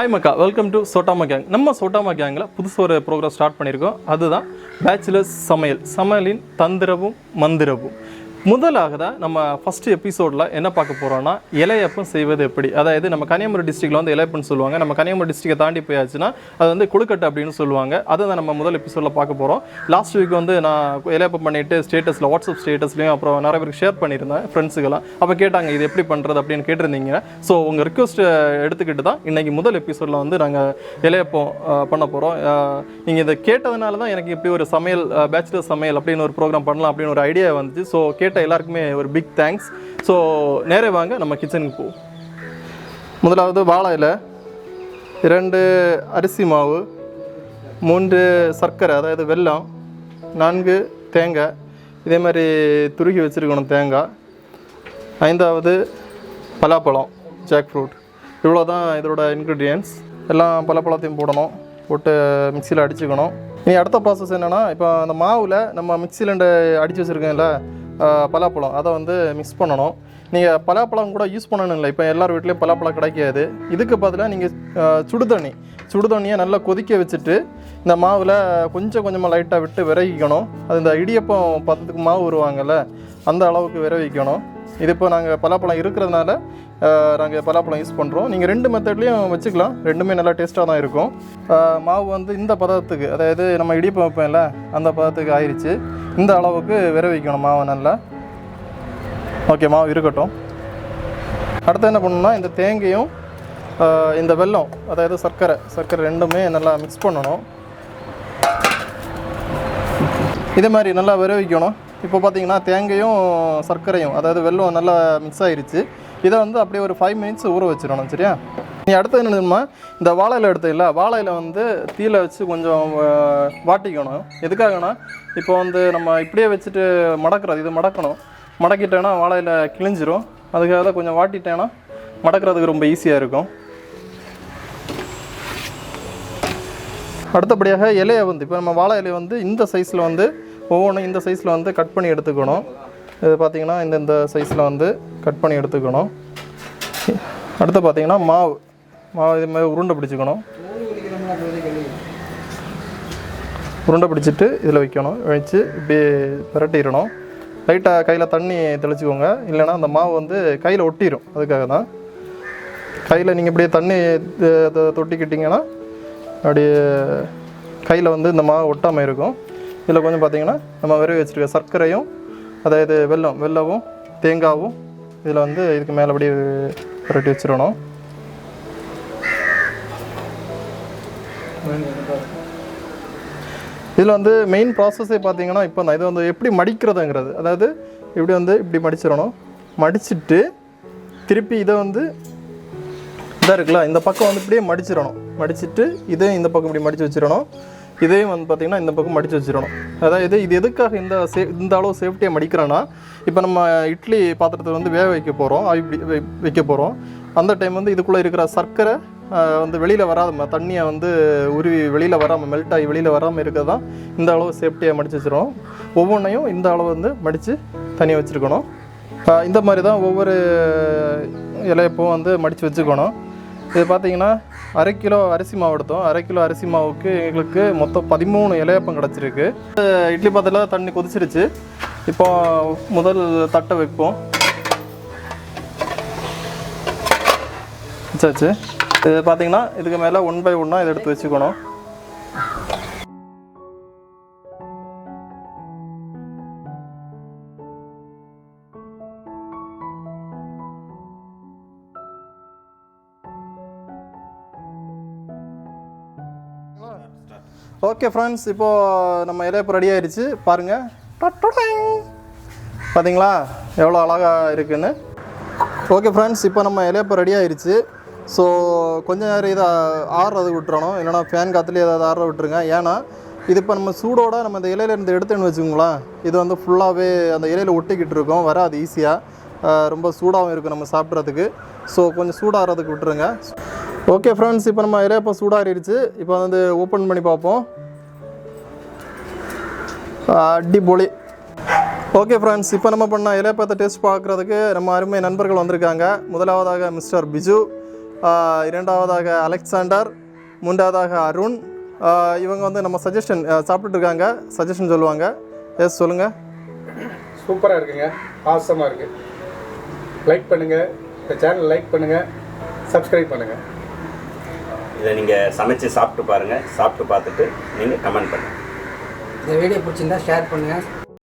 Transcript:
Hi Maka, welcome to Sotama Gang. நம்ம Sotama Gangல புதுசு ஒரு ப்ரோக்ராம் ஸ்டார்ட் பண்ணியிருக்கோம். அதுதான் Bachelor Samayal. சமையலின் தந்திரமும் மந்திரமும். முதலாக தான் நம்ம ஃபர்ஸ்ட் எபிசோடில் என்ன பார்க்க போகிறோம்னா இலையப்பம் செய்வது எப்படி. அதாவது நம்ம கன்னியாகுமரி டிஸ்ட்ரிக்டில் வந்து இலையப்பம்னு சொல்லுவாங்க. நம்ம கன்னியாகுமரி டிஸ்ட்ரிக்டை தாண்டி போயாச்சுன்னா அது வந்து கொழுக்கட்டை அப்படின்னு சொல்லுவாங்க. அதை தான் நம்ம முதல் எபிசோடில் பார்க்க போகிறோம். லாஸ்ட் வீக் வந்து நான் இலையப்பம் பண்ணிவிட்டு ஸ்டேட்டஸில் வாட்ஸ்அப் ஸ்டேட்டஸ்லையும் அப்புறம் நிறைய பேருக்கு ஷேர் பண்ணியிருந்தேன் ஃப்ரெண்ட்ஸுக்கெல்லாம். அப்போ கேட்டாங்க இது எப்படி பண்ணுறது அப்படின்னு கேட்டிருந்தீங்க. ஸோ உங்கள் ரிக்வஸ்ட்டை எடுத்துக்கிட்டு தான் இன்றைக்கி முதல் எபிசோடில் வந்து நாங்கள் இலையப்பம் பண்ண போகிறோம். நீங்கள் இதை கேட்டதுனால தான் எனக்கு இப்படி ஒரு சமையல் பேச்சுலர் சமையல் அப்படின்னு ஒரு ப்ரோக்ராம் பண்ணலாம் அப்படின்னு ஒரு ஐடியா வந்துச்சு. ஸோ எல்லாருக்குமே ஒரு பிக் தேங்க்ஸ். ஸோ நேரே வாங்க நம்ம கிச்சனுக்கு போவோம். முதலாவது வாழை இலை, 2 அரிசி மாவு, 3 சர்க்கரை அதாவது வெல்லம், 4 தேங்காய், இதே மாதிரி துருகி வச்சுருக்கணும் தேங்காய், 5வது பலாப்பழம் ஜாக் ஃப்ரூட். இவ்வளோ தான் இதோட இன்க்ரீடியன்ட்ஸ். எல்லாம் பலாப்பழத்தையும் போடணும், போட்டு மிக்சியில் அடிச்சுக்கணும். இனி அடுத்த ப்ராசஸ் என்னென்னா, இப்போ அந்த மாவில் நம்ம மிக்சியில் அடித்து வச்சுருக்கோம்ல பலாப்பழம், அதை வந்து மிக்ஸ் பண்ணணும். நீங்கள் பலாப்பழம் கூட யூஸ் பண்ணணும்ல, இப்போ எல்லார் வீட்லேயும் பலாப்பழம் கிடைக்காது. இதுக்கு பதிலாக நீங்கள் சுடுதண்ணியை நல்லா கொதிக்க வச்சுட்டு இந்த மாவில் கொஞ்சம் கொஞ்சமாக லைட்டாக விட்டு விரவிக்கணும். அது இந்த இடியப்பம் பதத்துக்கு மாவு வருவாங்கள்ல அந்த அளவுக்கு விரவிக்கணும். இது இப்போ நாங்கள் பலாப்பழம் இருக்கிறதுனால நாங்கள் பலாப்பழம் யூஸ் பண்ணுறோம். நீங்கள் 2 மெத்தட்லேயும் வச்சுக்கலாம், ரெண்டுமே நல்லா டேஸ்ட்டாக தான் இருக்கும். மாவு வந்து இந்த பதத்துக்கு, அதாவது நம்ம இடியப்பம் வைப்போம்ல அந்த பதத்துக்கு ஆயிடுச்சு. இந்த அளவுக்கு விரவிக்கணும் மாவை நல்லா. ஓகே, மாவு இருக்கட்டும். அடுத்து என்ன பண்ணணும்னா, இந்த தேங்காயும் இந்த வெல்லம் அதாவது சர்க்கரை ரெண்டுமே நல்லா மிக்ஸ் பண்ணணும். இதே மாதிரி நல்லா விரவிக்கணும். இப்போ பார்த்தீங்கன்னா தேங்காயும் சர்க்கரையும் அதாவது வெல்லம் நல்லா மிக்ஸ் ஆகிருச்சு. இதை வந்து அப்படியே ஒரு 5 மினிட்ஸ் ஊற வச்சிடணும். சரியா? நீ அடுத்து என்னதுமா, இந்த வாழையில எடுத்துக்கல, வாழையில வந்து தீயில வச்சு கொஞ்சம் வாட்டிக்கணும். எதுக்காகனா, இப்போ வந்து நம்ம இப்படியே வச்சுட்டு மடக்கிறது, இது மடக்கிட்டேன்னா வாழையில கிழிஞ்சிரும். அதுக்காக தான் கொஞ்சம் வாட்டிட்டேன்னா மடக்கிறதுக்கு ரொம்ப ஈஸியாக இருக்கும். அடுத்தபடியாக இலையை வந்து இப்போ நம்ம வாழை இலையை வந்து இந்த சைஸில் வந்து ஒவ்வொன்றும் இந்த சைஸில் வந்து கட் பண்ணி எடுத்துக்கணும். இது பார்த்திங்கன்னா இந்த சைஸில் வந்து கட் பண்ணி எடுத்துக்கணும். அடுத்து பார்த்திங்கன்னா மாவு இது மாதிரி உருண்டை பிடிச்சிக்கணும். உருண்டை பிடிச்சிட்டு இதில் வைக்கணும். வச்சு இப்படி பிரட்டிடணும். லைட்டாக கையில் தண்ணி தெளிச்சுக்கோங்க, இல்லைனா அந்த மாவு வந்து கையில் ஒட்டிடும். அதுக்காக தான் கையில் நீங்கள் இப்படியே தண்ணி தொட்டிக்கிட்டிங்கன்னா அப்படியே கையில் வந்து இந்த மாவு ஒட்டாமல் இருக்கும். இதில் கொஞ்சம் பார்த்திங்கன்னா நம்ம விரவி வச்சுருக்க சர்க்கரையும் அதாவது வெல்லமும் தேங்காவும் இதில் வந்து இதுக்கு மேலே அப்படியே புரட்டி வச்சிடணும். இதில் வந்து மெயின் ப்ராசஸே பார்த்திங்கன்னா இப்போ தான் இது வந்து எப்படி மடிக்கிறதுங்கிறது. அதாவது இப்படி மடிச்சிடணும். மடிச்சுட்டு திருப்பி இதை வந்து இதாக இருக்குல்ல இந்த பக்கம் வந்து இப்படியே மடிச்சுட்டு இதையும் இந்த பக்கம் இப்படி மடித்து வச்சிடணும். இதையும் வந்து பார்த்திங்கன்னா இந்த பக்கம் மடித்து வச்சிடணும். அதாவது இது எதுக்காக இந்த அளவு சேஃப்டியாக மடிக்கிறோன்னா, இப்போ நம்ம இட்லி பாத்திரத்தை வந்து வேக வைக்க போகிறோம், வைக்க போகிறோம். அந்த டைம் வந்து இதுக்குள்ளே இருக்கிற சர்க்கரை வந்து வெளியில் வராமல், தண்ணியை வந்து உருவி வெளியில் வராமல், மெல்ட் ஆகி வெளியில் வராமல் இருக்கிறது தான் இந்த அளவு சேஃப்டியாக மடித்து வச்சிடணும். ஒவ்வொன்றையும் இந்த அளவு வந்து மடித்து தனியாக வச்சுருக்கணும். இந்த மாதிரி தான் ஒவ்வொரு இலையப்பவும் வந்து மடித்து வச்சுக்கணும். இது பார்த்திங்கன்னா 1/2 கிலோ அரிசி மாவு எடுத்தோம். 1/2 கிலோ அரிசி மாவுக்கு எங்களுக்கு மொத்தம் 13 இலையப்பம் கிடச்சிருக்கு. இட்லி பாத்திரத்தில் தண்ணி கொதிச்சிருச்சு. இப்போ முதல் தட்டை வைப்போம். வச்சாச்சு. இது பார்த்திங்கன்னா இதுக்கு மேலே 1 by 1 இதை எடுத்து வச்சுக்கணும். ஓகே ஃப்ரெண்ட்ஸ், இப்போது நம்ம இலையப்பம் ரெடி ஆயிடுச்சு. பாருங்கள், பார்த்தீங்களா எவ்வளோ அழகாக இருக்குன்னு. ஓகே ஃப்ரெண்ட்ஸ், இப்போ நம்ம இலையப்பம் ரெடி ஆயிடுச்சு. ஸோ கொஞ்ச நேரம் இதை ஆறுறதுக்கு விட்டுறணும், இல்லைனா ஃபேன் காற்றுலேயே ஏதாவது ஆற விட்டுருங்க. ஏன்னா இது இப்போ நம்ம சூடோடு நம்ம இந்த இலையிலேருந்து எடுத்துன்னு வச்சுக்கோங்களேன், இது வந்து ஃபுல்லாகவே அந்த இலையில் ஒட்டிக்கிட்டு இருக்கும், வராது ஈஸியாக. ரொம்ப சூடாகவும் இருக்கும் நம்ம சாப்பிட்றதுக்கு. ஸோ கொஞ்சம் சூடாகிறதுக்கு விட்டுருங்க. ஓகே ஃப்ரெண்ட்ஸ், இப்போ நம்ம இலையப்பம் சூடாகிடுச்சு. இப்போ வந்து ஓப்பன் பண்ணி பார்ப்போம். அடிப்பொலி. ஓகே ஃப்ரெண்ட்ஸ், இப்போ நம்ம பண்ண இலையப்பத்தை டேஸ்ட் பார்க்குறதுக்கு நம்ம அருமை நண்பர்கள் வந்திருக்காங்க. முதலாவதாக மிஸ்டர் பிஜு, இரண்டாவதாக அலெக்சாண்டர், மூன்றாவதாக அருண். இவங்க வந்து நம்ம சஜஷன் சாப்பிட்டுட்டு இருக்காங்க, சஜஷன் சொல்லுவாங்க. எஸ் சொல்லுங்கள். சூப்பராக இருக்குங்க, ஆசமாக இருக்குது. லைக் பண்ணுங்கள், இந்த சேனல் லைக் பண்ணுங்கள், சப்ஸ்கிரைப் பண்ணுங்கள். இதை நீங்கள் சமைச்சு சாப்பிட்டு பாருங்கள், சாப்பிட்டு பார்த்துட்டு நீங்கள் கமெண்ட் பண்ணுங்கள். இந்த வீடியோ பிடிச்சிருந்தா ஷேர் பண்ணுங்கள்,